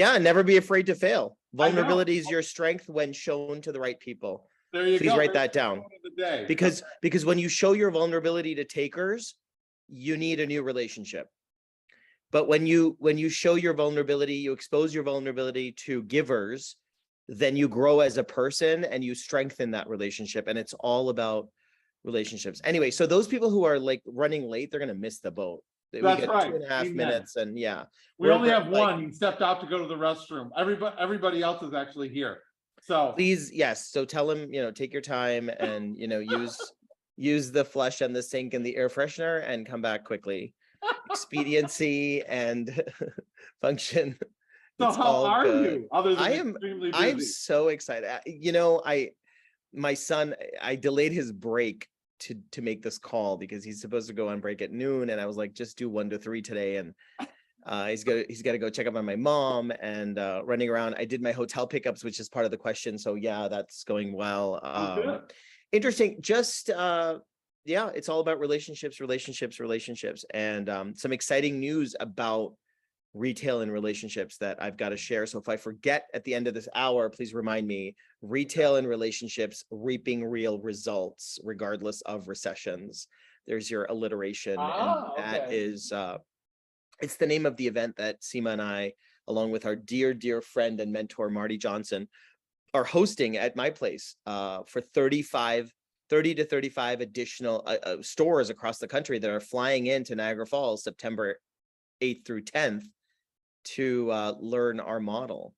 Yeah, never be afraid to fail. I know. Vulnerability is your strength when shown to the right people. There you Please go. write There's that the down. quote of the day. Because when you show your vulnerability to takers, you need a new relationship. But when you show your vulnerability, you expose your vulnerability to givers, then you grow as a person and you strengthen that relationship. And it's all about relationships. Anyway, so those people who are like running late, they're gonna miss the boat. That's right. 2.5 Amen. minutes, and yeah. We only have one. He stepped out to go to the restroom. Everybody else is actually here. So please, yes. So tell him, take your time and use the flush and the sink and the air freshener and come back quickly. Expediency and function. So it's how are good. you? Other than extremely busy. I'm so excited. My son, I delayed his break to make this call because he's supposed to go on break at noon, and I was like, just do 1 to 3 today, and he's got to go check up on my mom and running around. I did my hotel pickups, which is part of the question, so yeah, that's going well. Interesting. Just yeah, it's all about relationships, and some exciting news about retail and relationships that I've got to share. So if I forget at the end of this hour, please remind me. Retail and relationships, reaping real results regardless of recessions. There's your alliteration. And that is it's the name of the event that Seema and I, along with our dear friend and mentor Marty Johnson, are hosting at my place for 30 to 35 additional stores across the country that are flying into Niagara Falls September 8th through 10th to learn our model.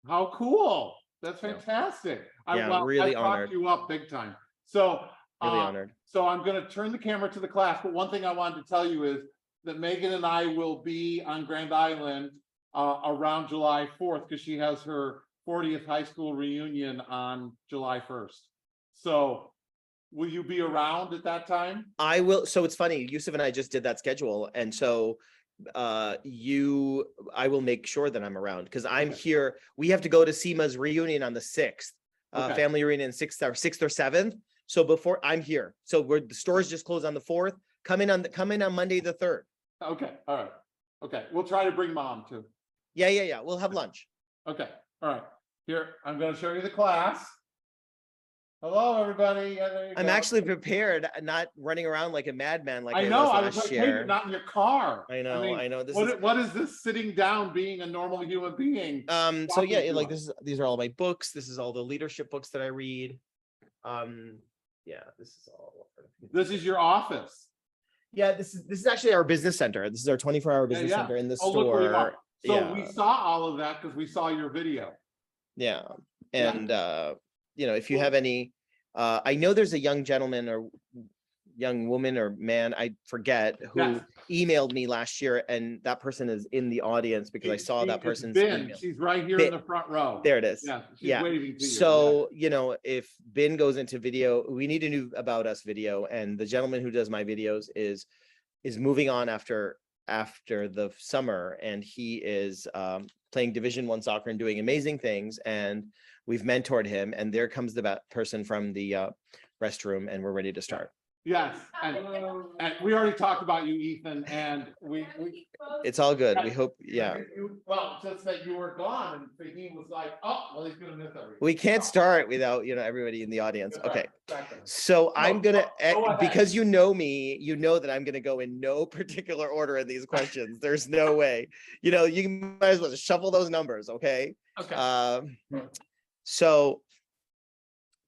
How cool. That's fantastic. Yeah, really I honored. You up big time. So really honored. So I'm going to turn the camera to the class, but one thing I wanted to tell you is that Megan and I will be on Grand Island around July 4th because she has her 40th high school reunion on July 1st. So will you be around at that time? I will. So it's funny, Yusuf and I just did that schedule, and so I will make sure that I'm around because I'm here. We have to go to Seema's reunion on the 6th, family reunion 6th or 7th. So before I'm here, so the stores just closed on the 4th. Come in on Monday the 3rd. Okay, all right. Okay, we'll try to bring mom too. Yeah. We'll have lunch. Okay, all right. Here, I'm going to show you the class. Hello, everybody. Yeah, I'm actually prepared, not running around like a madman like I know. I was last like, year. hey, you're not in your car. I know. What is this sitting down being a normal human being? So yeah, like these are all my books. This is all the leadership books that I read. Yeah, this is all. This is your office. Yeah, this is actually our business center. This is our 24-hour business center in the store. Look where you are. So we saw all of that because we saw your video. Yeah, and if you have any, I know there's a young gentleman or young woman or man, I forget, who emailed me last year, and that person is in the audience because I saw that person's email. She's right here in the front row. There it is. Yeah, she's waving to you. So, if Ben goes into video, we need a new About Us video, and the gentleman who does my videos is moving on after the summer, and he is playing Division I soccer and doing amazing things, and we've mentored him, and there comes the person from the restroom, and we're ready to start. Yes, and we already talked about you, Ethan, and we it's all good. We hope, well, just that you were gone, and Fahim was like, oh, well, he's gonna miss everything. We can't start without everybody in the audience. Okay, so I'm gonna, because you know me, you know that I'm gonna go in no particular order in these questions. There's no way. You might as well just shuffle those numbers. Okay. So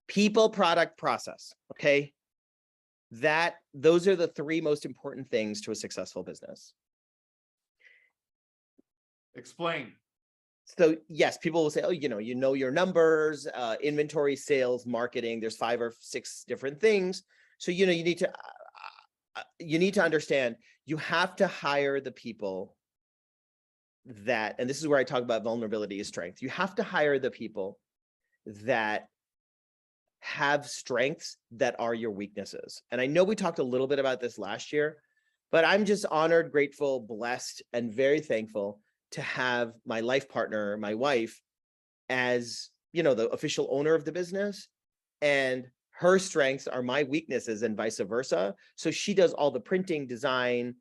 people, product, process. Okay. Those are the 3 most important things to a successful business. Explain. So yes, people will say, oh, you know your numbers, inventory, sales, marketing. There's 5 or 6 different things. So you need to understand. You have to hire the people that, and this is where I talk about vulnerability is strength. You have to hire the people that have strengths that are your weaknesses. And I know we talked a little bit about this last year, but I'm just honored, grateful, blessed, and very thankful to have my life partner, my wife, as the official owner of the business, and her strengths are my weaknesses and vice versa. So she does all the printing, design,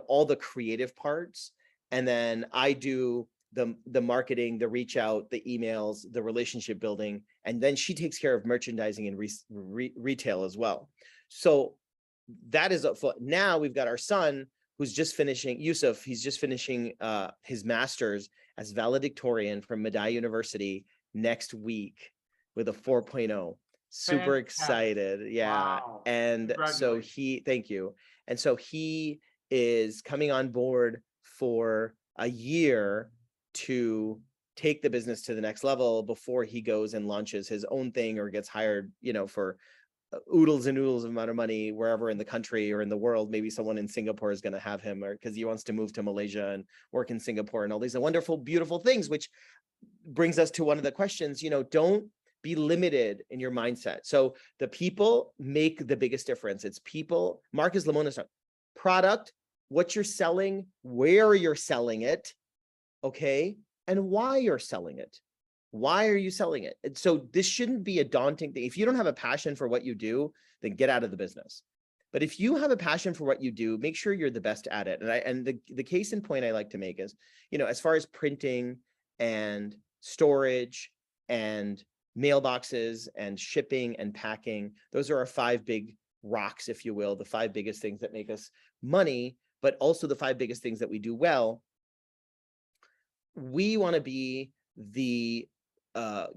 all the creative parts, and then I do the marketing, the reach out, the emails, the relationship building, and then she takes care of merchandising and retail as well. So that is up for now. We've got our son who's just finishing, Yusuf, he's just finishing his master's as valedictorian from Madai University next week with a 4.0. Super Fantastic. excited. Yeah. Wow. And so thank you. And so he is coming on board for a year to take the business to the next level before he goes and launches his own thing or gets hired, for oodles and oodles of amount of money wherever in the country or in the world. Maybe someone in Singapore is going to have him, or because he wants to move to Malaysia and work in Singapore and all these wonderful, beautiful things, which brings us to one of the questions. Don't be limited in your mindset. So the people make the biggest difference. It's people. Marcus Lemonis, product, what you're selling, where you're selling it, okay, and why you're selling it. Why are you selling it? And so this shouldn't be a daunting thing. If you don't have a passion for what you do, then get out of the business. But if you have a passion for what you do, make sure you're the best at it. And the case in point I like to make is, as far as printing and storage and mailboxes and shipping and packing, those are our 5 big rocks, if you will, the 5 biggest things that make us money, but also the 5 biggest things that we do well. We want to be the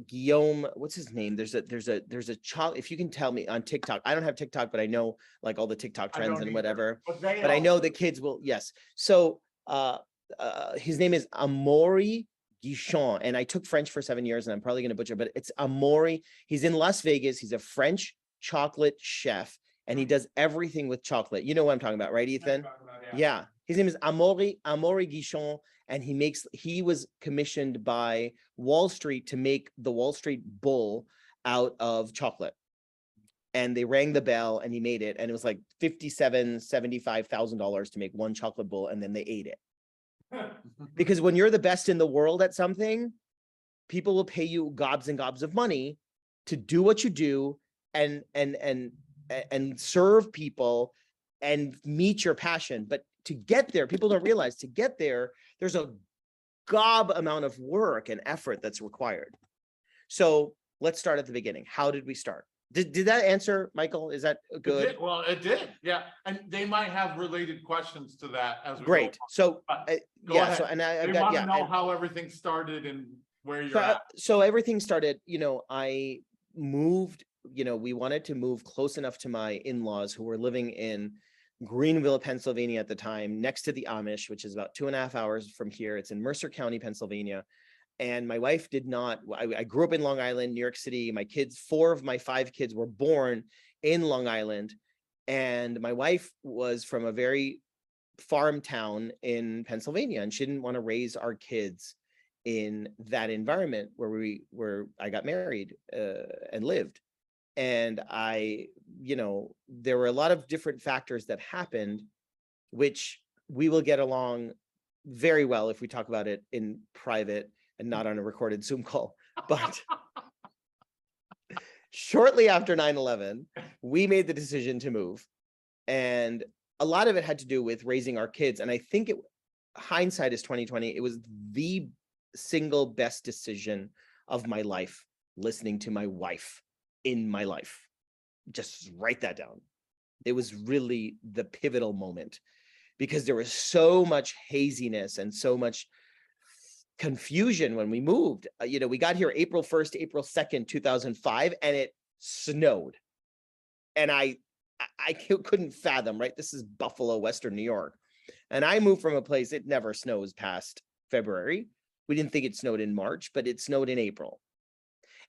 Guillaume, what's his name? There's a child. If you can tell me on TikTok, I don't have TikTok, but I know like all the TikTok trends and whatever. But I know the kids will. Yes. So his name is Amaury Guichon, and I took French for 7 years, and I'm probably going to butcher, but it's Amaury. He's in Las Vegas. He's a French chocolate chef, and he does everything with chocolate. You know what I'm talking about, right, Ethan? Yeah. His name is Amaury Guichon. And he was commissioned by Wall Street to make the Wall Street Bull out of chocolate. And they rang the bell and he made it. And it was like $75,000 to make one chocolate bull. And then they ate it. Because when you're the best in the world at something, people will pay you gobs and gobs of money to do what you do and serve people and meet your passion. But to get there, people don't realize to get there, there's a gob amount of work and effort that's required. So let's start at the beginning. How did we start? Did that answer, Michael? Is that good? It did. Yeah. And they might have related questions to that as we Great. So go ahead. So and I want to know how everything started and where you're at. So everything started, I moved, we wanted to move close enough to my in-laws who were living in Greenville, Pennsylvania at the time, next to the Amish, which is about 2.5 hours from here. It's in Mercer County, Pennsylvania. And my wife did not, I grew up in Long Island, New York City. My kids, 4 of my 5 kids were born in Long Island. And my wife was from a very farm town in Pennsylvania, and she didn't want to raise our kids in that environment where I got married and lived. And there were a lot of different factors that happened, which we will get along very well if we talk about it in private and not on a recorded Zoom call. But shortly after 9/11, we made the decision to move. And a lot of it had to do with raising our kids. And I think hindsight is 2020. It was the single best decision of my life, listening to my wife in my life. Just write that down. It was really the pivotal moment because there was so much haziness and so much confusion when we moved. We got here April 1st, April 2nd, 2005, and it snowed. And I couldn't fathom, right? This is Buffalo, Western New York. And I moved from a place, it never snows past February. We didn't think it snowed in March, but it snowed in April.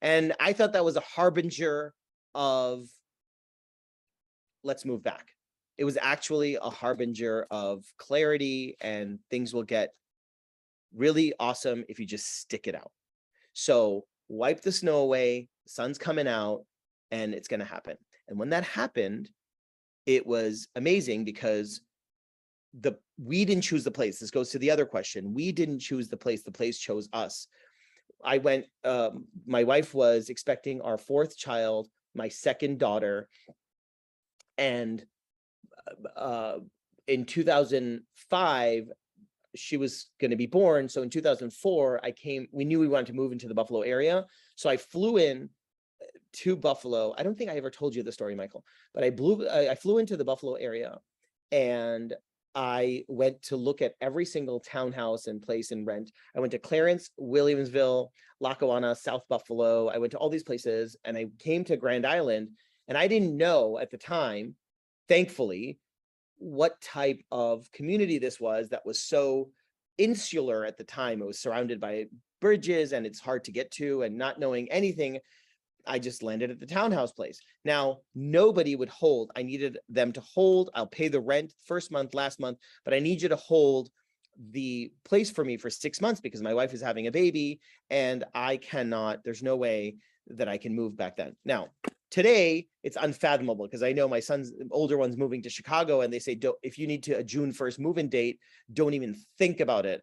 And I thought that was a harbinger of let's move back. It was actually a harbinger of clarity, and things will get really awesome if you just stick it out. So wipe the snow away, the sun's coming out, and it's going to happen. And when that happened, it was amazing because we didn't choose the place. This goes to the other question. We didn't choose the place chose us. I went, my wife was expecting our 4th child, my 2nd daughter. And in 2005, she was going to be born. So in 2004, we knew we wanted to move into the Buffalo area. So I flew in to Buffalo. I don't think I ever told you the story, Michael, but I flew into the Buffalo area, and I went to look at every single townhouse and place and rent. I went to Clarence, Williamsville, Lackawanna, South Buffalo. I went to all these places, and I came to Grand Island, and I didn't know at the time, thankfully, what type of community this was that was so insular at the time. It was surrounded by bridges, and it's hard to get to, and not knowing anything, I just landed at the townhouse place. Now, nobody would hold. I needed them to hold. I'll pay the rent first month, last month, but I need you to hold the place for me for 6 months because my wife is having a baby and I cannot, there's no way that I can move back then. Now, today it's unfathomable because I know my son's older one's moving to Chicago, and they say, if you need to a June 1st move-in date, don't even think about it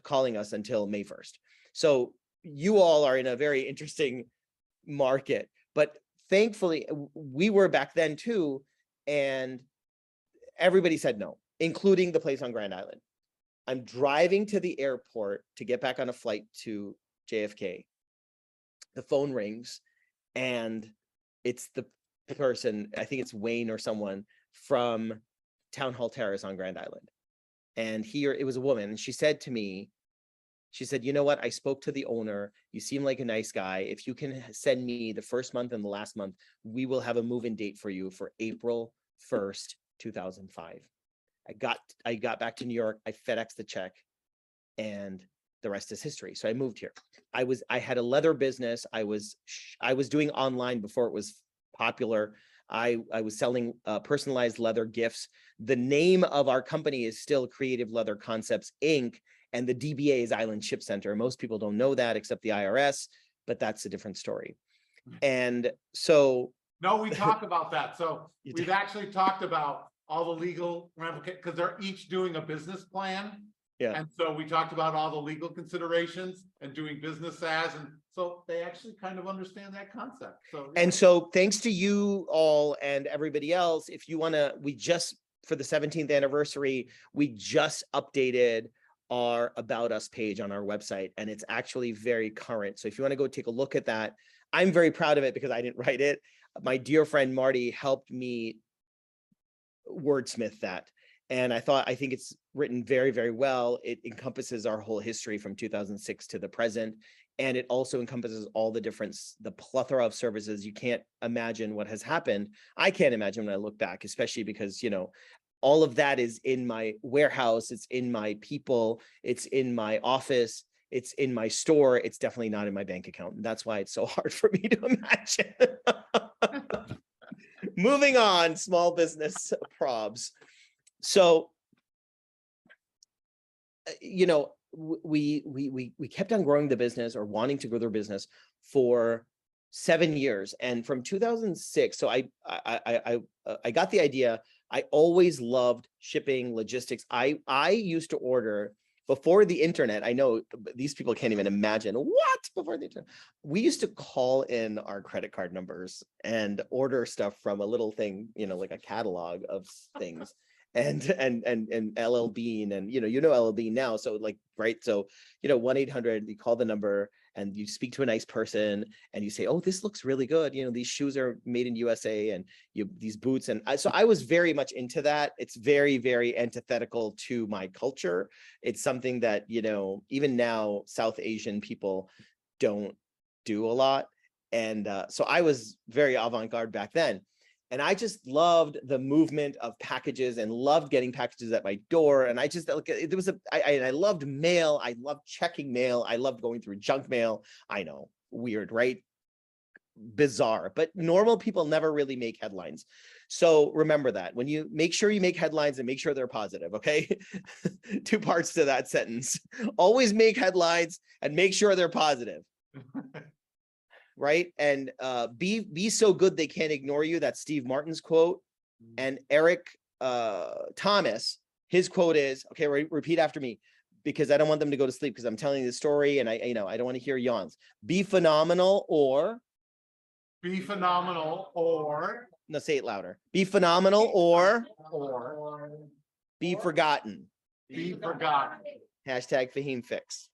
calling us until May 1st. So you all are in a very interesting market, but thankfully we were back then too, and everybody said no, including the place on Grand Island. I'm driving to the airport to get back on a flight to JFK. The phone rings, and it's the person, I think it's Wayne or someone from Town Hall Terrace on Grand Island. And it was a woman, and she said to me, she said, you know what? I spoke to the owner. You seem like a nice guy. If you can send me the first month and the last month, we will have a move-in date for you for April 1st, 2005. I got back to New York. I FedExed the check, and the rest is history. So I moved here. I had a leather business. I was doing online before it was popular. I was selling personalized leather gifts. The name of our company is still Creative Leather Concepts, Inc., and the DBA is Island Ship Center. Most people don't know that except the IRS, but that's a different story. And so... No, we talk about that. So we've actually talked about all the legal ramifications because they're each doing a business plan. Yeah. And so we talked about all the legal considerations and doing business as, and so they actually kind of understand that concept. So, yeah. And so thanks to you all and everybody else, if you want to, for the 17th anniversary, we just updated our About Us page on our website, and it's actually very current. So if you want to go take a look at that, I'm very proud of it because I didn't write it. My dear friend Marty helped me wordsmith that. And I think it's written very, very well. It encompasses our whole history from 2006 to the present. And it also encompasses all the plethora of services. You can't imagine what has happened. I can't imagine when I look back, especially because, all of that is in my warehouse. It's in my people. It's in my office. It's in my store. It's definitely not in my bank account. And that's why it's so hard for me to imagine. Moving on, small business probs. So, we kept on growing the business, or wanting to grow their business, for 7 years. And from 2006, so I got the idea. I always loved shipping, logistics. I used to order before the internet. I know these people can't even imagine what before the internet. We used to call in our credit card numbers and order stuff from a little thing, like a catalog of things. And LL Bean, and LL Bean now. So right. So, 1-800, you call the number and you speak to a nice person and you say, oh, this looks really good. These shoes are made in USA, and these boots. And so I was very much into that. It's very, very antithetical to my culture. It's something that, even now, South Asian people don't do a lot. And so I was very avant-garde back then. And I just loved the movement of packages and loved getting packages at my door. And I just, I loved mail. I loved checking mail. I loved going through junk mail. I know, weird, right? Bizarre, but normal people never really make headlines. So remember that when you make sure you make headlines, and make sure they're positive. Okay. 2 parts to that sentence. Always make headlines and make sure they're positive. Right. And be so good they can't ignore you. That's Steve Martin's quote. And Eric Thomas, his quote is, okay, repeat after me, because I don't want them to go to sleep because I'm telling you the story, and I don't want to hear yawns. Be phenomenal or no, say it louder. Be phenomenal or be forgotten. be forgotten. Hashtag Fahim fix.